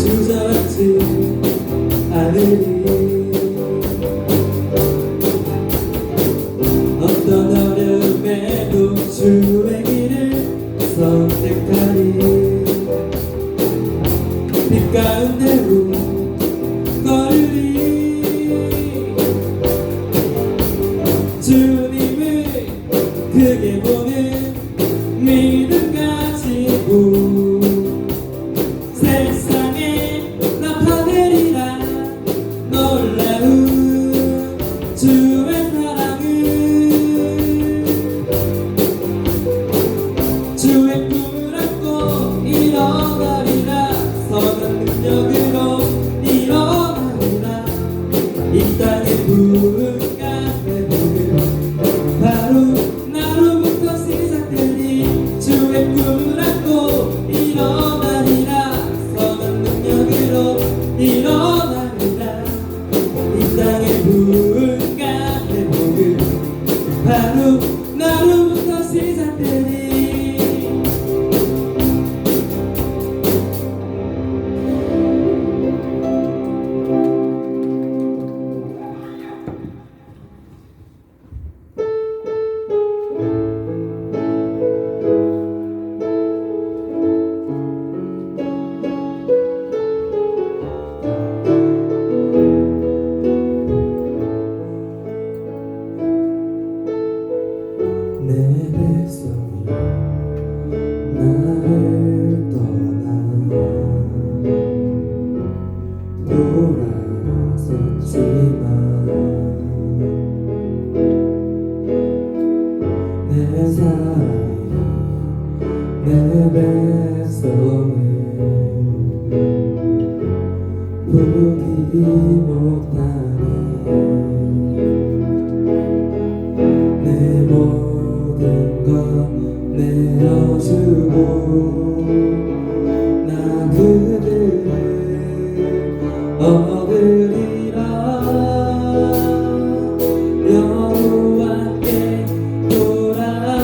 주저앉지 않으니 이 땅의 부흥과 회복은 바로 나로부터 시작되니 주의 꿈을 안고 일어나리라. 선한 능력으로 일어나리라. 이 땅의 부흥과 회복은 바로 나로부터 시작되니. 내 백성이 나를 떠나 돌아섰지만 내 사랑이 내 백성을 보기 못하니 내 모든 것 내어주고 나 그들을 얻으리라. 여호와께 돌아가자.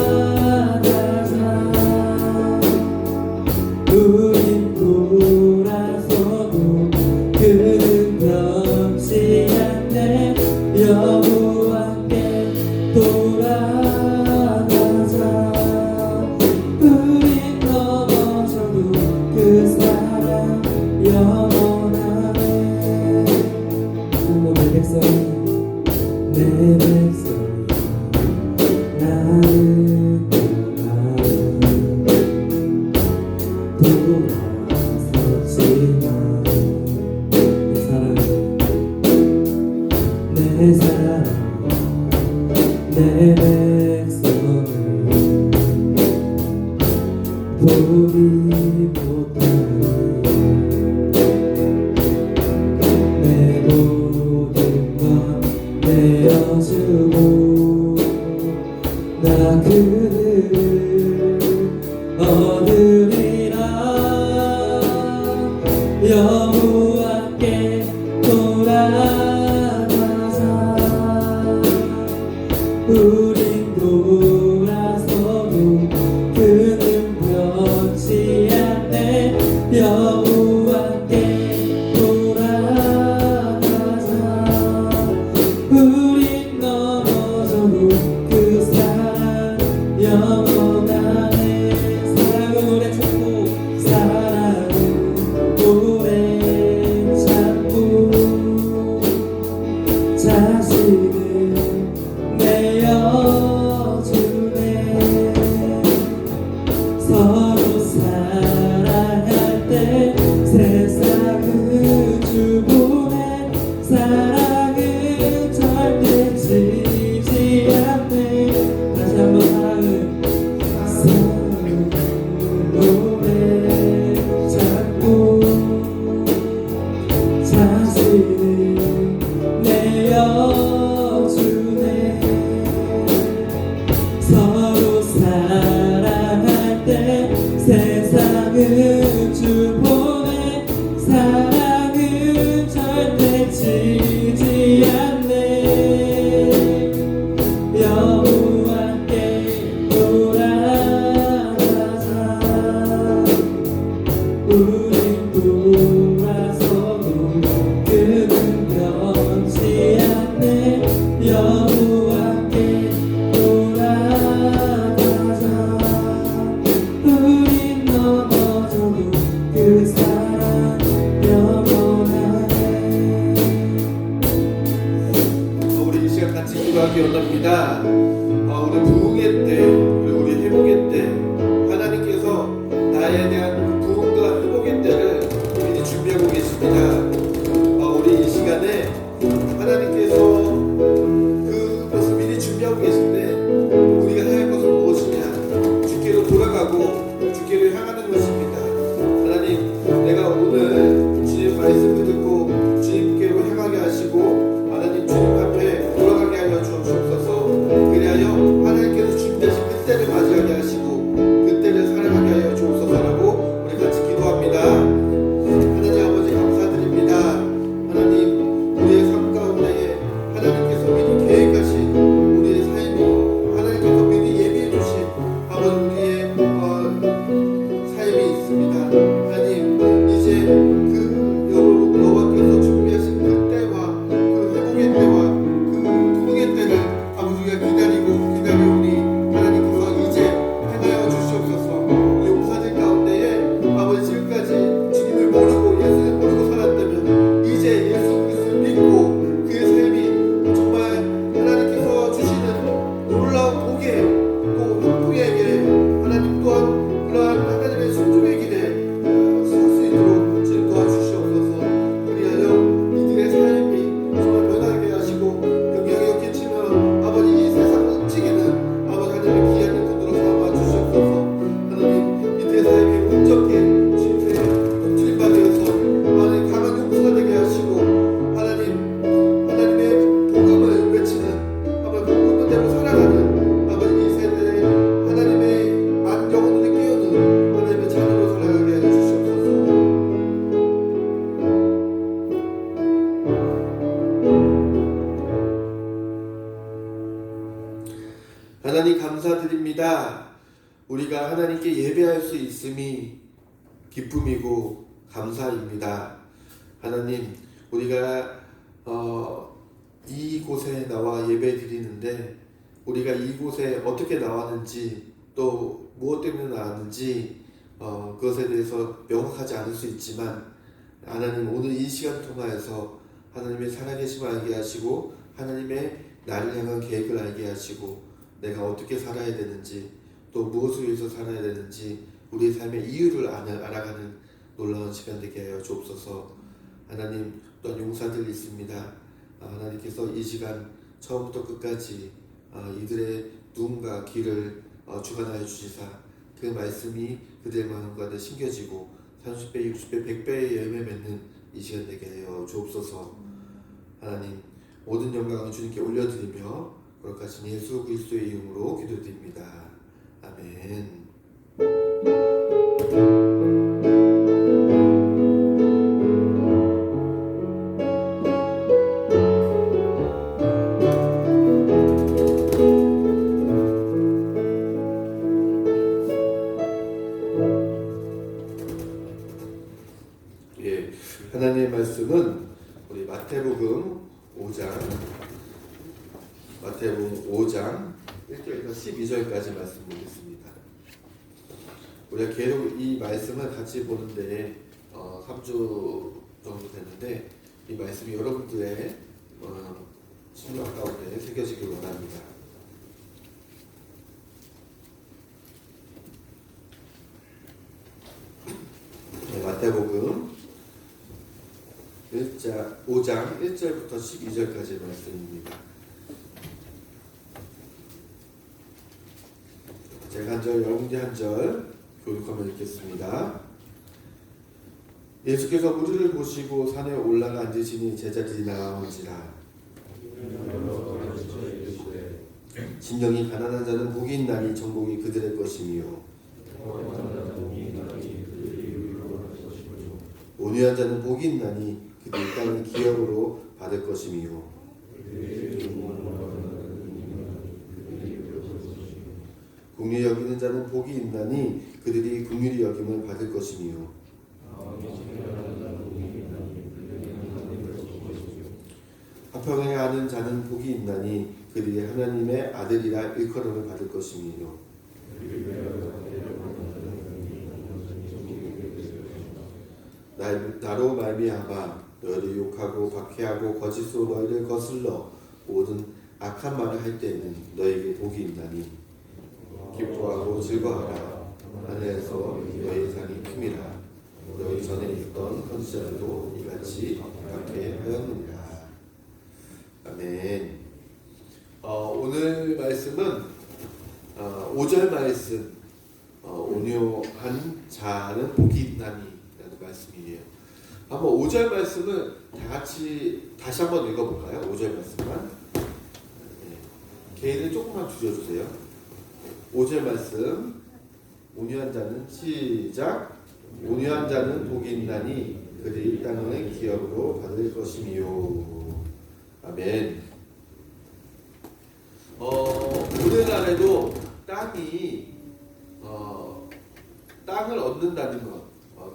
우린 돌아서도 그는 변치 않네. 여호와께 돌아가자. 우린 넘어져도 그 사랑 영원하네. 내 백성이 내 백성이 나를 떠나 돌아섰지만 내 사랑 내 백성을 보기 못하니 내 모든 것 내어주고 나 그들을 얻으리라. 여호와께 돌아가자. 우린 돌아서도 그는 변치 않네. 여호와께 돌아가자. 우린 넘어져도 그 사랑 영원하네. 사랑은 오래 참고 사랑은 오래 참고 자신을 내어주네. 서로 사랑할 때 세상은 주보내. 사랑은 절대 지지 않네. 다시 한번 사랑은 오래 참고 자신을 내어주네. 서로 사랑할 때 세상은 주보내. 사랑은 절대 지지 않네. 여호와께 돌아가자. 우린 돌아서도 그는 변치 않네. 여호와께 돌아가자. 우린 넘어져도 그 사랑 영원하네. 우리 이 시간 같이 기도하기 원합니다. 우리 부흥의 때, 우리 회복의 때, 하나님께서 나에 대한 부흥과 회복의 때를 미리 준비하고 계십니다. 우리 이 시간에 하나님께서 그것을 미리 준비하고 계신데 우리가 해야 할 것은 무엇이냐? 주께로 돌아가고 주께로 향하는 것입니다. 하나님, 내가 오늘 주님 말씀을 듣고 주님께로 향하게 하시고 하나님 하나님 감사드립니다. 우리가 하나님께 예배할 수 있음이 기쁨이고 감사입니다. 하나님, 우리가 이곳에 나와 예배 드리는데 우리가 이곳에 어떻게 나왔는지 또 무엇 때문에 나왔는지 그것에 대해서 명확하지 않을 수 있지만 하나님, 오늘 이 시간 통하여서 하나님의 살아계심을 알게 하시고 하나님의 나를 향한 계획을 알게 하시고 내가 어떻게 살아야 되는지 또 무엇을 위해서 살아야 되는지 우리의 삶의 이유를 알아가는 놀라운 시간 되게 하여 주옵소서. 하나님, 또한 용사들 있습니다. 하나님께서 이 시간 처음부터 끝까지 이들의 눈과 귀를 주관하여 주시사 그 말씀이 그들의 마음 가운데 심겨지고 30배, 60배, 100배의 열매 맺는 이 시간 되게 하여 주옵소서. 하나님, 모든 영광을 주님께 올려드리며 거룩하신 예수 그리스도의 이름으로 기도드립니다. 아멘. 하나님의 말씀은 우리 마태복음 5장 1절에서 12절까지 말씀 보겠습니다. 우리가 계속 이 말씀을 같이 보는데 3주 정도 됐는데 이 말씀이 여러분들의 심령 가운데 새겨지길 원합니다. 마태복음 5장 1절부터 12절까지의 말씀입니다. 제가 한 절, 여러분이 한 절 교육하며 읽겠습니다. 예수께서 무리를 보시고 산에 올라가 앉으시니 제자들이 나아온지라. 진정이 가난한 자는 복이 있나니 정복이 그들의 것이며 온유한 자는 복이 있나니 그들이 땅을 기업으로 받을 것이며 긍휼히 여기는 자는 복이 있나니 그들이 긍휼히 여김을 받을 것이며 화평하게 하는 자는 복이 있나니 그들이 하나님의 아들이라 일컬음을 받을 것이며 나로 말미암아 너희를 욕하고 박해하고 거짓으로 너희를 거슬러 모든 악한 말을 할 때에는 너희에게 복이 있나니 기뻐하고 즐거워하라. 하늘에서 너희 상이 큼이라. 너희 전에 있던 선지자들도 이같이 박해하였느니라. 아멘. 오늘 말씀은 5절 말씀, 온유한 자는 복이 있나니 라는 말씀이에요. 한번 5절 말씀을 다 같이 다시 한번 읽어볼까요? 5절 말씀만. 개인을 조금만 줄여주세요. 5절 말씀, 온유한 자는 시작. 온유한 자는 복이 있나니 그들이 땅을 기업으로 받을 것이미요. 아멘. 오늘날에도 땅을 얻는다는 것,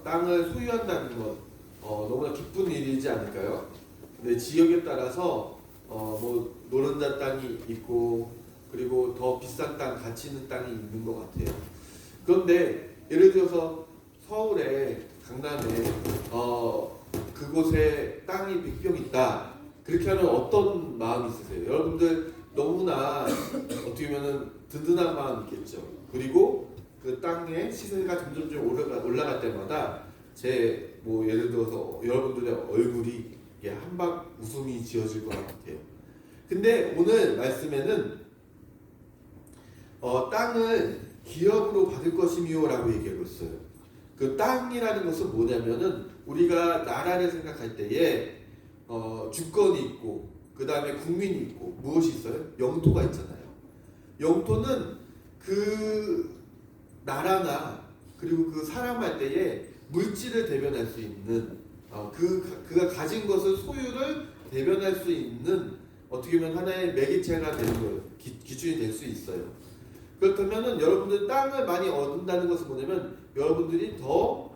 땅을 소유한다는 것, 너무나 기쁜 일이지 않을까요? 근데 지역에 따라서 뭐 노른자 땅이 있고 그리고 더 비싼 땅, 가치 있는 땅이 있는 것 같아요. 그런데 예를 들어서 서울에, 강남에 그곳에 땅이 100평 있다. 그렇게 하면 어떤 마음이 있으세요? 여러분들 너무나 어떻게 보면 든든한 마음이 있겠죠. 그리고 그 땅의 시세가 점점 올라갈 때마다 예를 들어서 여러분들의 얼굴이 한박 웃음이 지어질 것 같아요. 근데 오늘 말씀에는 땅을 기업으로 받을 것이미요 라고 얘기하고 있어요. 그 땅이라는 것은 뭐냐면은 우리가 나라를 생각할 때에 주권이 있고 그 다음에 국민이 있고 무엇이 있어요? 영토가 있잖아요. 영토는 그 나라나 그리고 그 사람 할 때에 물질을 대변할 수 있는 그가 가진 것을 소유를 대변할 수 있는 어떻게 보면 하나의 매개체가 되는 거예요. 기준이 될 수 있어요. 그렇다면은 여러분들 땅을 많이 얻는다는 것은 뭐냐면 여러분들이 더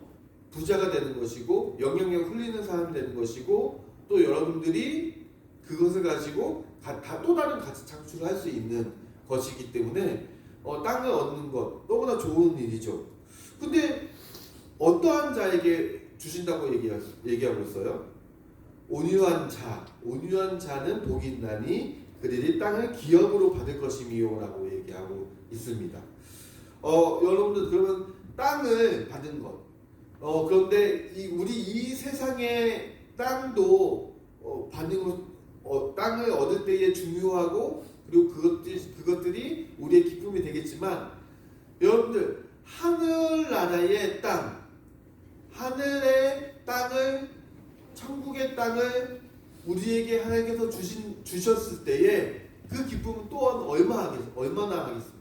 부자가 되는 것이고 영향력 흘리는 사람이 되는 것이고 또 여러분들이 그것을 가지고 또 다른 가치 창출을 할 수 있는 것이기 때문에 땅을 얻는 것 너무나 좋은 일이죠. 근데 어떠한 자에게 주신다고 얘기하고 있어요? 온유한 자는 복이 있나니 그들이 땅을 기업으로 받을 것이미요라고 얘기하고 있습니다. 여러분들 그러면 땅을 받은 것. 그런데 우리 이 세상의 땅도 받는 것, 땅을 얻을 때에 중요하고 그리고 그것들이 우리의 기쁨이 되겠지만 여러분들 하늘나라의 땅, 하늘의 땅을 천국의 땅을 우리에게 하나님께서 주셨을 때에 그 기쁨은 또한 얼마나 하겠습니까?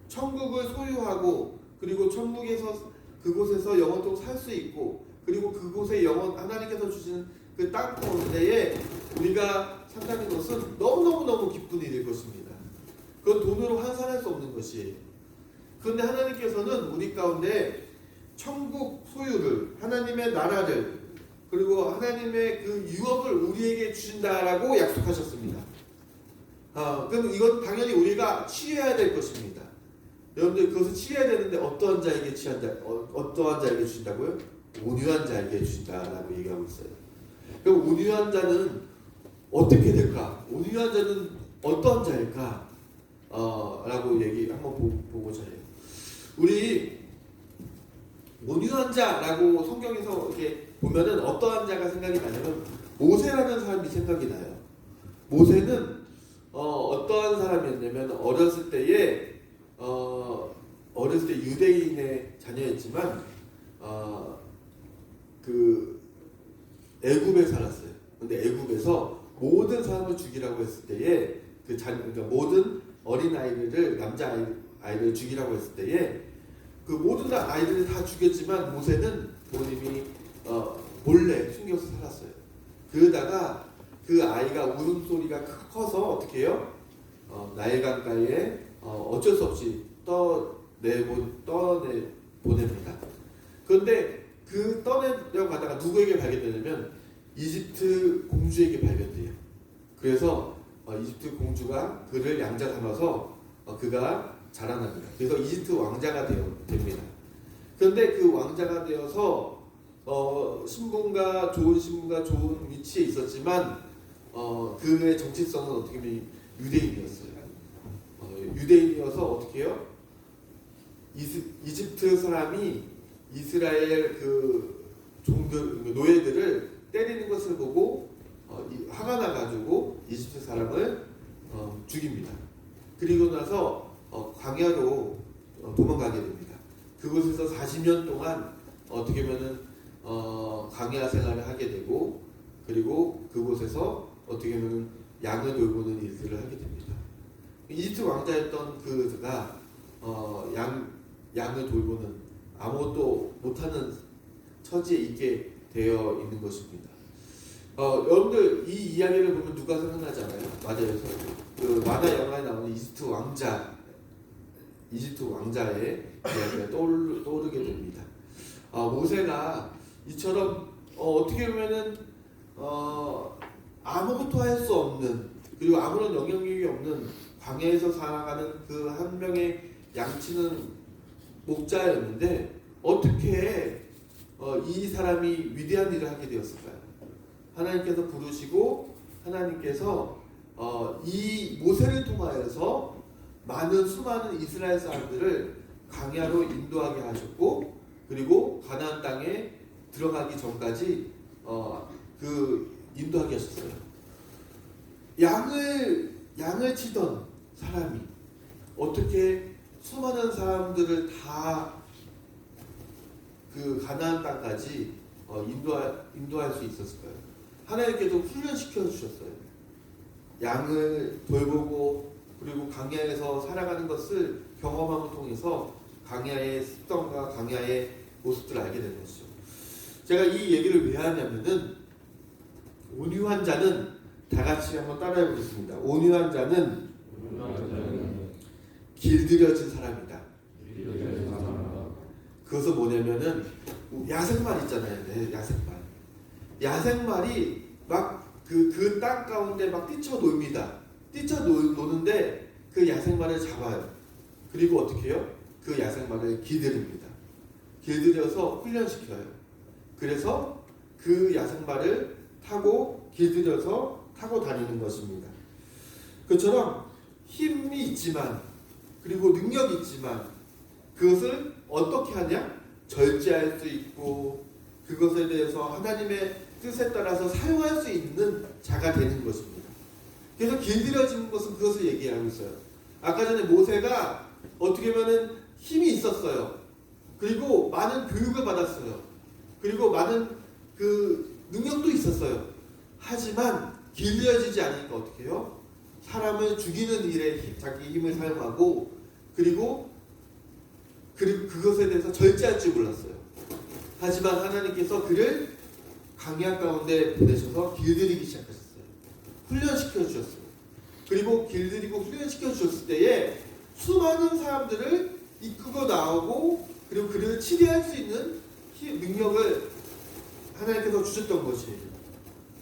천국을 소유하고 그리고 천국에서 그곳에서 영원토록 살 수 있고 그리고 그곳에 하나님께서 주시는 그 땅 가운데에 우리가 산다는 것은 너무너무 기쁜 일일 것입니다. 그건 돈으로 환산할 수 없는 것이에요. 그런데 하나님께서는 우리 가운데 천국 소유를 하나님의 나라를 그리고 하나님의 그 유업을 우리에게 주신다라고 약속하셨습니다. 그럼 이건 당연히 우리가 취해야 될 것입니다. 여러분들 그것을 취해야 되는데 어떠한 자에게 주신다고요? 온유한 자에게 주신다라고 얘기하고 있어요. 그럼 온유한 자는 어떻게 될까? 온유한 자는 어떠한 자일까? 라고 한번 보고자 해요. 우리 온유한 자라고 성경에서 이렇게 보면은 어떠한 자가 생각이 나냐면 모세라는 사람이 생각이 나요. 모세는 어떠한 사람이었냐면 어렸을 때 유대인의 자녀였지만 그 애굽에 살았어요. 근데 애굽에서 모든 사람을 죽이라고 했을 때에 그러니까 모든 어린 아이들을 남자 아이를 죽이라고 했을 때에 그 모든 아이들을 다 죽였지만 모세는 부모님이 몰래 숨겨서 살았어요. 그러다가 그 아이가 울음소리가 커서 어떻게 해요? 나일 강가에 어쩔 수 없이 보냅니다. 그런데 그 떠내려가다가 누구에게 발견되냐면 이집트 공주에게 발견돼요. 그래서 이집트 공주가 그를 양자 삼아서 그가 자라납니다. 그래서 이집트 왕자가 됩니다. 그런데 그 왕자가 되어서 좋은 신분과 좋은 위치에 있었지만 그의 정체성은 어떻게 보면 유대인이었어요. 유대인이어서 어떻게 해요? 이집트 사람이 이스라엘 그 노예들을 때리는 것을 보고 화가 나가지고 이집트 사람을 죽입니다. 그리고 나서 광야로 도망가게 됩니다. 그곳에서 40년 동안 어떻게 보면은 광야 생활을 하게 되고 그리고 그곳에서 어떻게 보면은 양을 돌보는 일들을 하게 됩니다. 이집트 왕자였던 그가 양을 돌보는 아무것도 못하는 처지에 있게 되어 있는 것입니다. 여러분들 이 이야기를 보면 누가 생각나잖아요. 맞아요. 그 만화 영화에 나오는 이집트 왕자의 이야기가 떠오르게 됩니다. 모세가 이처럼 어떻게 보면은 아무것도 할 수 없는 그리고 아무런 영향력이 없는 광야에서 살아가는 그 한 명의 양치는 목자였는데 어떻게 이 사람이 위대한 일을 하게 되었을까요? 하나님께서 부르시고 하나님께서 이 모세를 통하여서 수많은 이스라엘 사람들을 광야로 인도하게 하셨고 그리고 가나안 땅에 들어가기 전까지 인도하게 하셨어요. 양을 치던 사람이 어떻게 수많은 사람들을 다 그 가나안 땅까지 인도할 수 있었을까요? 하나님께서 훈련시켜 주셨어요. 양을 돌보고 그리고 광야에서 살아가는 것을 경험함을 통해서 광야의 습성과 광야의 모습들을 알게 되는 것이죠. 제가 이 얘기를 왜 하냐면은 온유한 자는 다 같이 한번 따라해 보겠습니다. 온유한 자는 길들여진 사람이다. 그것은 뭐냐면은 야생말 있잖아요. 네, 야생말. 야생말이 막 그 땅 가운데 막 뛰쳐놉니다. 뛰쳐노는데 그 야생말을 잡아요. 그리고 어떻게 해요? 그 야생말을 길들입니다. 길들여서 훈련시켜요. 그래서 그 야생말을 타고 길들여서 타고 다니는 것입니다. 그처럼 힘이 있지만 그리고 능력이 있지만 그것을 어떻게 하냐? 절제할 수 있고 그것에 대해서 하나님의 뜻에 따라서 사용할 수 있는 자가 되는 것입니다. 그래서 길들여지는 것은 그것을 얘기하고 있어요. 아까 전에 모세가 어떻게 보면 힘이 있었어요. 그리고 많은 교육을 받았어요. 그리고 많은 그 능력도 있었어요. 하지만 길들여지지 않으니까 어떻게 해요? 사람을 죽이는 일에 자기 힘을 사용하고 그리고 그것에 대해서 절제할 줄 몰랐어요. 하지만 하나님께서 그를 광야 가운데 보내셔서 길들이기 시작하셨어요. 훈련시켜 주셨어요. 그리고 길들이고 훈련시켜 주셨을 때에 수많은 사람들을 이끌고 나오고 그리고 그를 치료할 수 있는 능력을 하나님께서 주셨던 것이에요.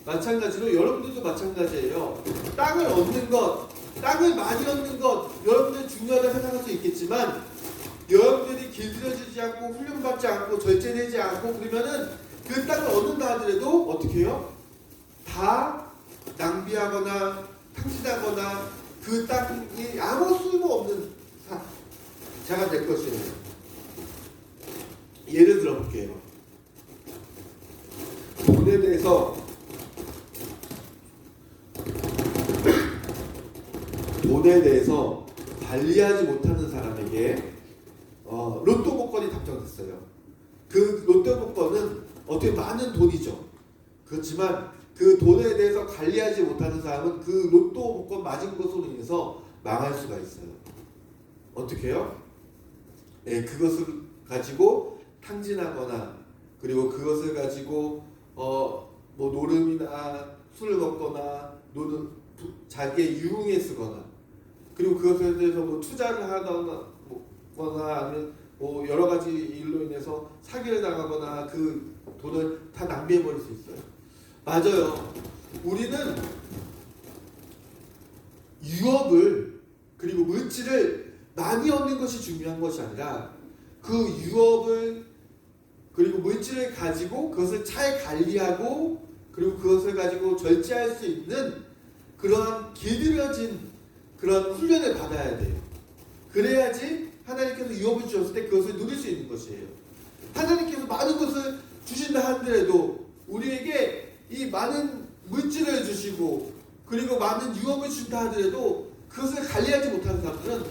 마찬가지로 여러분들도 마찬가지예요. 땅을 얻는 것, 땅을 많이 얻는 것 여러분들 중요하다고 생각할 수 있겠지만 여러분들이 길들여지지 않고 훈련받지 않고 절제되지 않고 그러면은 그 땅을 얻는다 하더라도 어떻게 해요? 다 낭비하거나 탕진하거나 그 땅이 아무 쓸모없는 자가 될 것이에요. 예를 들어 볼게요. 돈에 대해서 관리하지 못하는 사람에게 로또 복권이 당첨됐어요. 그 로또 복권은 어떻게 많은 돈이죠. 그렇지만 그 돈에 대해서 관리하지 못하는 사람은 그 로또 복권 맞은 것으로 인해서 망할 수가 있어요. 어떻게 해요? 네, 그것을 가지고 탕진하거나 그리고 그것을 가지고 뭐 노름이나 술을 먹거나 자기의 유흥에 쓰거나 그리고 그것에 대해서 뭐 투자를 하거나 아니면 뭐 여러 가지 일로 인해서 사기를 당하거나 그 돈을 다 낭비해 버릴 수 있어요. 맞아요. 우리는 유업을 그리고 물질을 많이 얻는 것이 중요한 것이 아니라 그 유업을 그리고 물질을 가지고 그것을 잘 관리하고 그리고 그것을 가지고 절제할 수 있는 그러한 길들여진 그런 훈련을 받아야 돼요. 그래야지 하나님께서 유업을 주셨을 때 그것을 누릴 수 있는 것이에요. 하나님께서 많은 것을 주신다 하더라도 우리에게 이 많은 물질을 주시고 그리고 많은 유업을 주신다 하더라도 그것을 관리하지 못하는 사람들은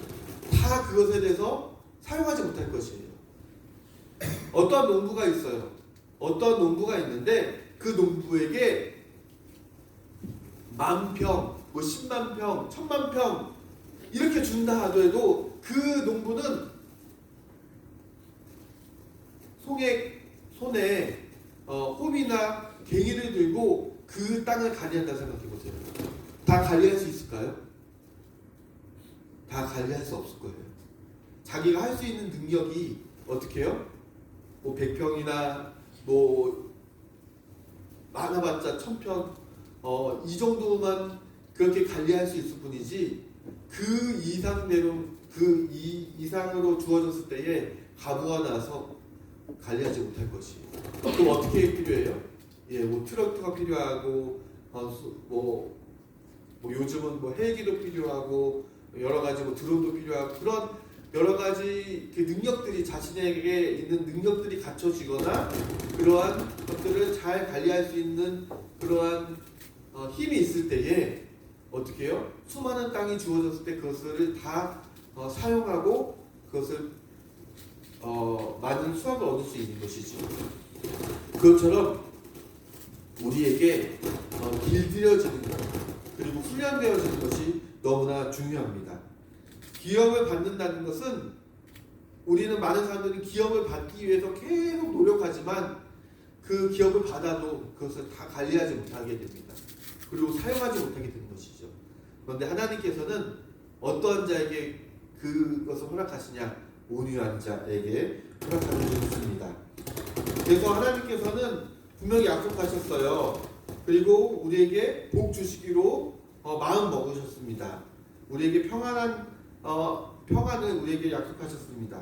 다 그것에 대해서 사용하지 못할 것이에요. 어떤 농부가 있어요. 어떤 농부가 있는데 그 농부에게 10,000평, 10만 평, 1,000만 평 이렇게 준다 하더라도 그 농부는 손에 홈이나 갱이를 들고 그 땅을 관리한다 생각해 보세요. 다 관리할 수 있을까요? 다 관리할 수 없을 거예요. 자기가 할 수 있는 능력이 어떻게 해요? 뭐 100평이나 뭐 많아봤자 1,000평 이 정도만 그렇게 관리할 수 있을 뿐이지 그 이상으로 주어졌을 때에 가부가 나서 관리하지 못할 것이에요. 그럼 어떻게 필요해요? 뭐 트럭터가 필요하고 뭐 요즘은 뭐 헬기도 필요하고 여러 가지 뭐 드론도 필요하고 그런 여러 가지 그 능력들이 자신에게 있는 능력들이 갖춰지거나 그러한 것들을 잘 관리할 수 있는 그러한 힘이 있을 때에 어떻게 해요? 수많은 땅이 주어졌을 때 그것을 다 사용하고 그것을 많은 수확을 얻을 수 있는 것이죠. 그것처럼 우리에게 길들여지는 것 그리고 훈련되어지는 것이 너무나 중요합니다. 기업을 받는다는 것은 우리는 많은 사람들이 기업을 받기 위해서 계속 노력하지만 그 기업을 받아도 그것을 다 관리하지 못하게 됩니다. 그리고 사용하지 못하게 되는 것이죠. 그런데 하나님께서는 어떠한 자에게 그것을 허락하시냐? 온유한 자에게 허락하셨습니다. 그래서 하나님께서는 분명히 약속하셨어요. 그리고 우리에게 복 주시기로 마음 먹으셨습니다. 우리에게 평안을 우리에게 약속하셨습니다.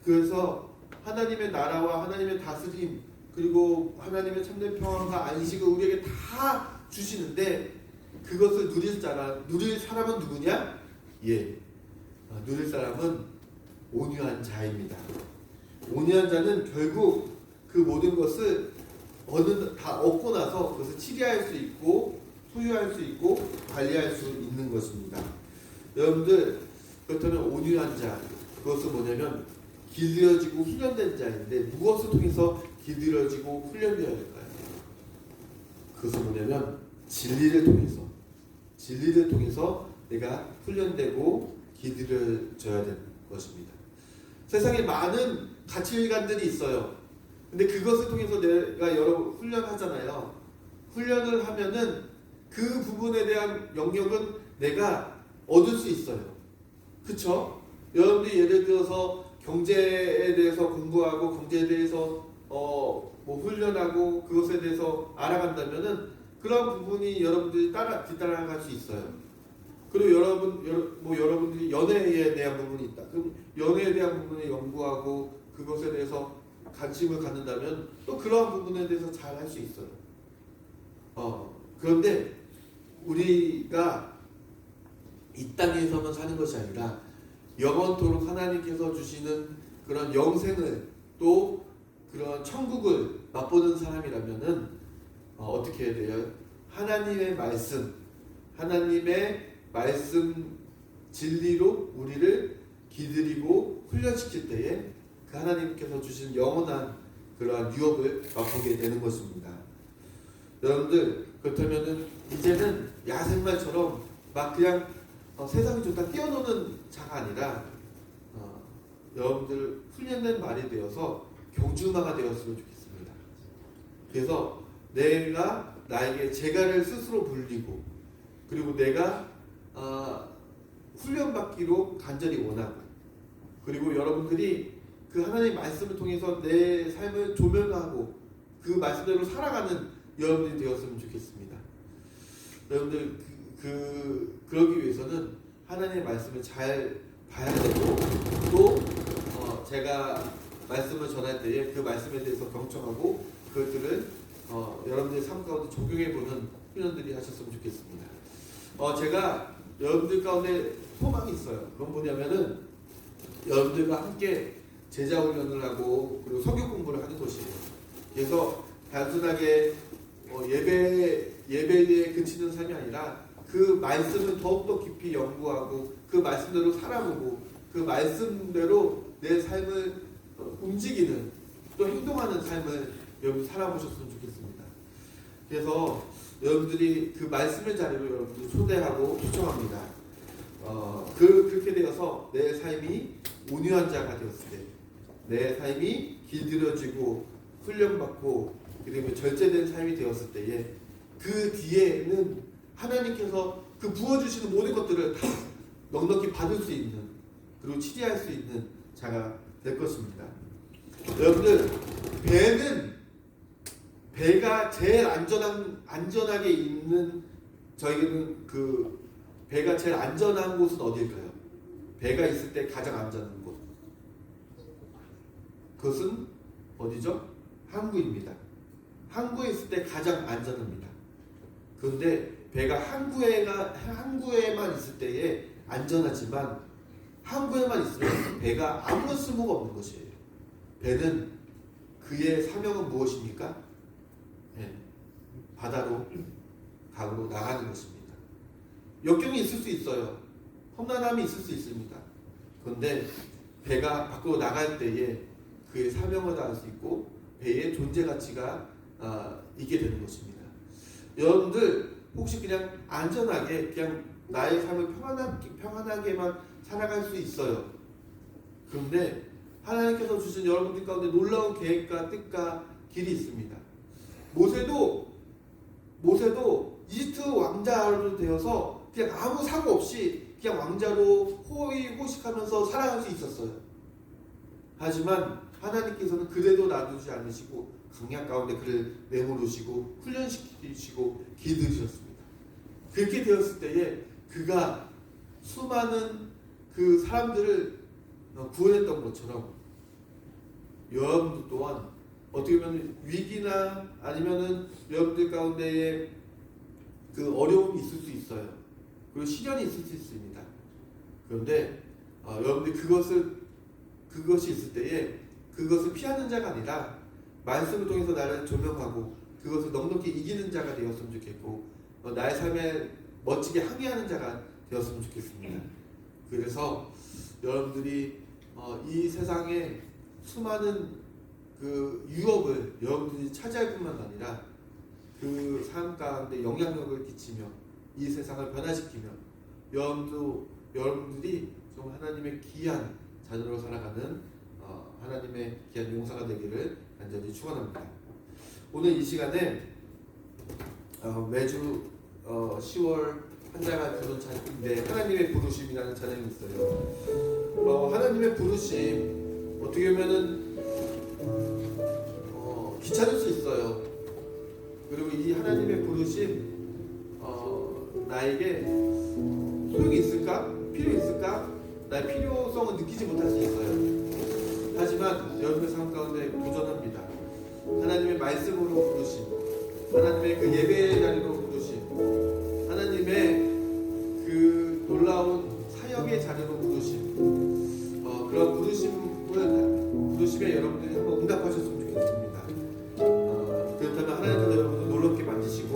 그래서 하나님의 나라와 하나님의 다스림 그리고 하나님의 참된 평안과 안식을 우리에게 다 주시는데 그것을 누릴 사람은 누구냐? 누릴 사람은 온유한 자입니다. 온유한 자는 결국 그 모든 것을 다 얻고 나서 그것을 치리할 수 있고 소유할 수 있고 관리할 수 있는 것입니다. 여러분들 그렇다면 온유한 자 그것은 뭐냐면 길들여지고 훈련된 자인데 무엇을 통해서 길들여지고 훈련되어야 될까요? 그것은 뭐냐면 진리를 통해서 내가 훈련되고 길들여져야 되는 것입니다. 세상에 많은 가치관들이 있어요. 근데 그것을 통해서 내가 여러 훈련하잖아요. 훈련을 하면은 그 부분에 대한 영역은 내가 얻을 수 있어요. 그쵸? 여러분들이 예를 들어서 경제에 대해서 공부하고 경제에 대해서 훈련하고 그것에 대해서 알아간다면은 그런 부분이 여러분들이 뒤따라갈 수 있어요. 그리고 여러분들이 연애에 대한 부분이 있다. 그럼 연애에 대한 부분을 연구하고 그것에 대해서 관심을 갖는다면 또 그러한 부분에 대해서 잘 할 수 있어요. 그런데 우리가 이 땅에서만 사는 것이 아니라 영원토록 하나님께서 주시는 그런 영생을 또 그런 천국을 맛보는 사람이라면은 어떻게 해야 돼요? 하나님의 말씀 진리로 우리를 기들이고 훈련시킬 때에 그 하나님께서 주신 영원한 그러한 유업을 맛보게 되는 것입니다. 여러분들 그렇다면은 이제는 야생말처럼 막 그냥 세상이 좋다 뛰어노는 자가 아니라 여러분들 훈련된 말이 되어서 경주마가 되었으면 좋겠습니다. 그래서 내가 나에게 재갈을 스스로 불리고 그리고 내가 훈련받기로 간절히 원하고 그리고 여러분들이 그 하나님의 말씀을 통해서 내 삶을 조명하고 그 말씀대로 살아가는 여러분들이 되었으면 좋겠습니다. 여러분들 그러기 위해서는 하나님의 말씀을 잘 봐야 되고 또 제가 말씀을 전할 때에 그 말씀에 대해서 경청하고 그것들을 여러분들의 삶 가운데 적용해보는 훈련들이 하셨으면 좋겠습니다. 제가 여러분들 가운데 소망이 있어요. 그건 뭐냐면은 여러분들과 함께 제자 훈련을 하고 그리고 성경 공부를 하는 것이에요. 그래서 단순하게 예배에 그치는 삶이 아니라 그 말씀을 더욱더 깊이 연구하고 그 말씀대로 살아보고 그 말씀대로 내 삶을 움직이는 또 행동하는 삶을 여러분 살아보셨으면 좋겠습니다. 그래서 여러분들이 그 말씀의 자리로 여러분들 초대하고 초청합니다. 그렇게 되어서 내 삶이 온유한 자가 되었을 때, 내 삶이 길들여지고 훈련받고 그리고 절제된 삶이 되었을 때에 그 뒤에는 하나님께서 그 부어주시는 모든 것들을 다 넉넉히 받을 수 있는 그리고 치리할 수 있는 자가 될 것입니다. 여러분들 배가 제일 안전하게 있는 저에게는 그 배가 제일 안전한 곳은 어디일까요? 배가 있을 때 가장 안전한 곳. 그것은 어디죠? 항구입니다. 항구에 있을 때 가장 안전합니다. 그런데 배가 항구에만 있을 때에 안전하지만 항구에만 있으면 배가 아무런 쓸모가 없는 것이에요. 배는 그의 사명은 무엇입니까? 바다로 강으로 나가는 것입니다. 역경이 있을 수 있어요. 험난함이 있을 수 있습니다. 그런데 배가 밖으로 나갈 때에 그의 사명을 다할 수 있고 배의 존재 가치가 있게 되는 것입니다. 여러분들 혹시 그냥 안전하게 그냥 나의 삶을 평안하게만 살아갈 수 있어요. 그런데 하나님께서 주신 여러분들 가운데 놀라운 계획과 뜻과 길이 있습니다. 모세도 이집트 왕자로 되어서 그냥 아무 사고 없이 그냥 왕자로 호의호식하면서 살아갈 수 있었어요. 하지만 하나님께서는 그래도 놔두지 않으시고 강약 가운데 그를 내모르시고 훈련시키시고 기르셨습니다. 그렇게 되었을 때에 그가 수많은 그 사람들을 구원했던 것처럼 여러분들 또한 어떻게 보면 위기나 아니면은 여러분들 가운데에 그 어려움이 있을 수 있어요. 그리고 시련이 있을 수 있습니다. 그런데 여러분들이 그것이 있을 때에 그것을 피하는 자가 아니라 말씀을 통해서 나를 조명하고 그것을 넉넉히 이기는 자가 되었으면 좋겠고 나의 삶에 멋지게 항해하는 자가 되었으면 좋겠습니다. 그래서 여러분들이 이 세상에 수많은 그 유업을 여러분들이 차지할 뿐만 아니라 그 삶 가운데 영향력을 끼치며 이 세상을 변화시키며 여러분들이 정말 하나님의 귀한 자녀로 살아가는 하나님의 귀한 용사가 되기를 간절히 축원합니다. 오늘 이 시간에 매주 10월 한자가 부른 찬양인데 하나님의 부르심이라는 찬양이 있어요. 하나님의 부르심 어떻게 보면은 귀찮을 수 있어요. 그리고 이 하나님의 부르심 나에게 소용이 있을까? 필요 있을까? 나의 필요성을 느끼지 못할 수 있어요. 하지만 여러분의 삶 가운데 도전합니다. 하나님의 말씀으로 부르심, 하나님의 그 예배의 자리로 부르심, 하나님의 그 놀라운 사역의 자리로 부르심, 그런 부르심에 여러분들이 한번 응답하셨으면 좋겠습니다. 그렇다면 하나님께서 여러분을 놀랍게 만지시고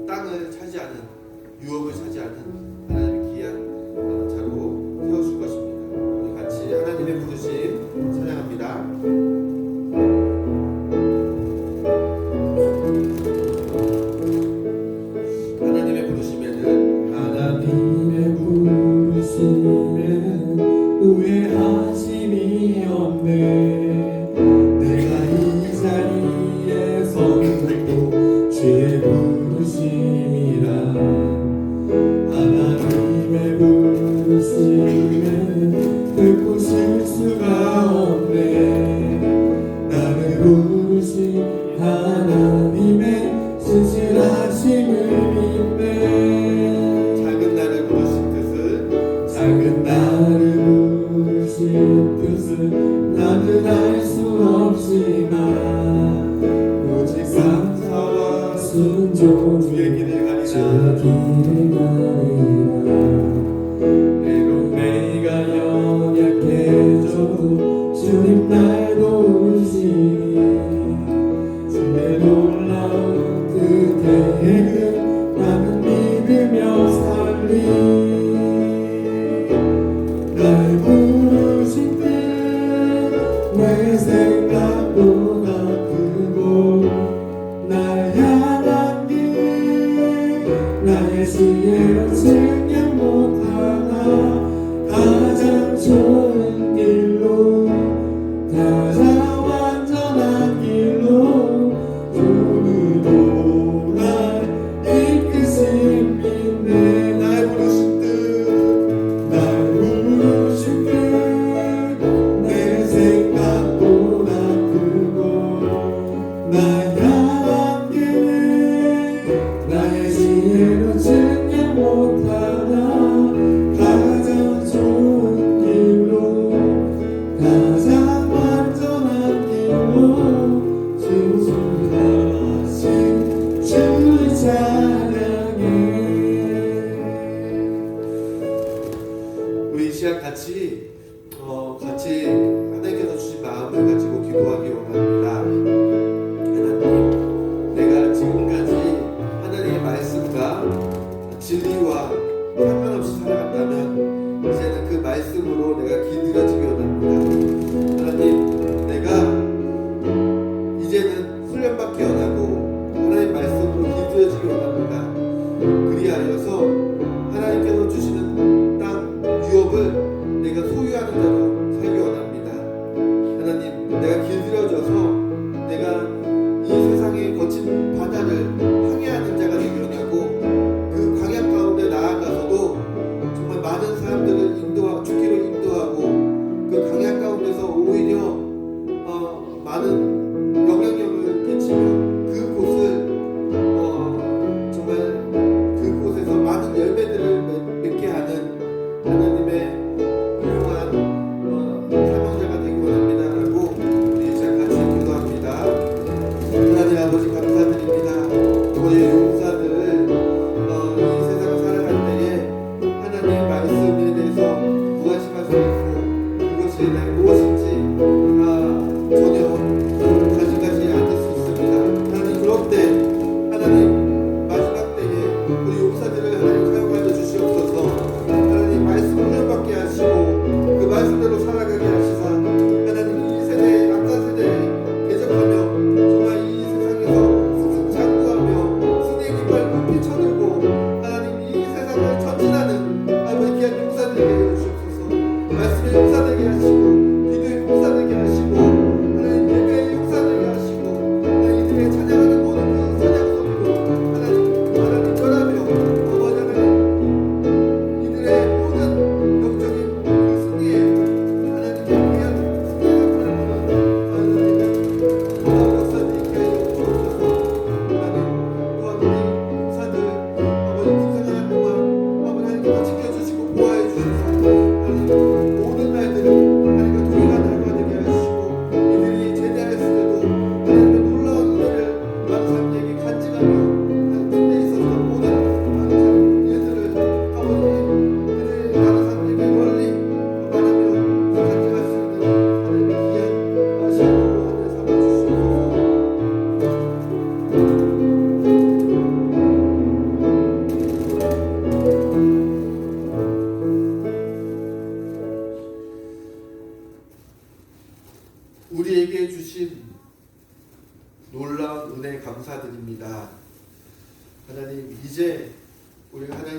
땅을 차지하는 유업을 차지하는 하나님의 귀한 자로 세워줄 것입니다. 우리 같이 하나님의 부르심 찬양합니다. 하나님의 부르심에는 후회하심이 없네. 내가 이 자리에 선 것도 주의 부르심이라. 하나님의 부르심에는 듣고 쉴 수가 없네. 나를 부르신 하나님의 신실하심을 믿네. 작은 나를 부르신 뜻을 작은 나를 부르신 뜻은 나는 알 수 없지만 오직 감사와 순종 주의 길을 가리라. 주의 길을 가리라. 비록 내가 연약해져도 주님 날 도우시니 주의 놀라운 그 계획을 나는 믿으며 살리. 날 부르신 뜻내 생각보다 크고 날 향한 길 나의 지혜로 증명 못하나 가장 좋은 길로 가장 완전한 길로 오늘도 날 이끄신 믿네. 날 부르신 뜻 날 부르신 뜻내 생각보다 크고 날 향한 길 나의 지혜로 증명 못하나 가장 좋은 길로 가장 완전한 길로 주소하신 주를 찬양해. 우리 이 시간 같이 하나님께서 주신 마음을 가지고 기도하기 원합니다. 하나님, 내가 지금까지 하나님의 말씀과 진리와 상관없이 살아갔다면 이제는 그 말씀으로 내가 길들여지기 원합니다. 하나님, 내가 이제는 훈련받기 원하고 하나님 말씀으로 길들여지기 원합니다. 그리하여서 하나님께서 주시는 땅 유업을 내가 소유하는 자로 살기 원합니다. 하나님, 내가 길들여져서 내가 이 세상의 거친 바다를 항해하는 자가 되기 원하고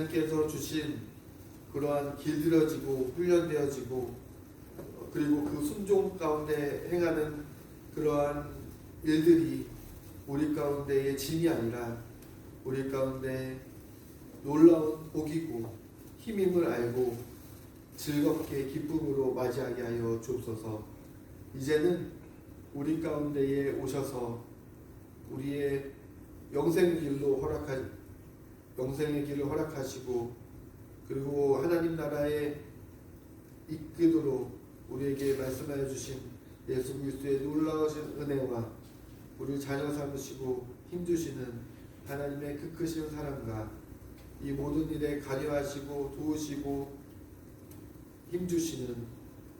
하나님께서 주신 그러한 길들여지고 훈련되어지고 그리고 그 순종 가운데 행하는 그러한 일들이 우리 가운데의 짐이 아니라 우리 가운데 놀라운 복이고 힘임을 알고 즐겁게 기쁨으로 맞이하게 하여 주옵소서. 이제는 우리 가운데에 오셔서 우리의 영생의 길을 허락하시고 그리고 하나님 나라에 이끄도록 우리에게 말씀하여 주신 예수 그리스도의 놀라우신 은혜와 우리 자녀 삼으시고 힘주시는 하나님의 그 크신 사랑과 이 모든 일에 관여하시고 도우시고 힘주시는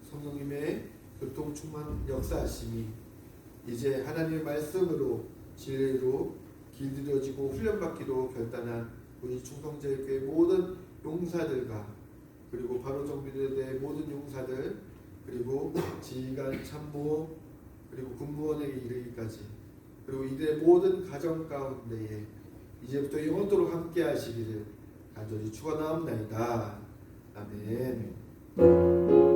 성령님의 교통 충만 역사하심이 이제 하나님의 말씀으로 진리로 길들여지고 훈련받기로 결단한 우리 충성제교회 모든 용사들과 그리고 바로 정비대의 모든 용사들 그리고 지휘관 참모 그리고 군무원에게 이르기까지 그리고 이들의 모든 가정 가운데에 이제부터 영원토록 함께 하시기를 간절히 축원하옵나이다. 아멘.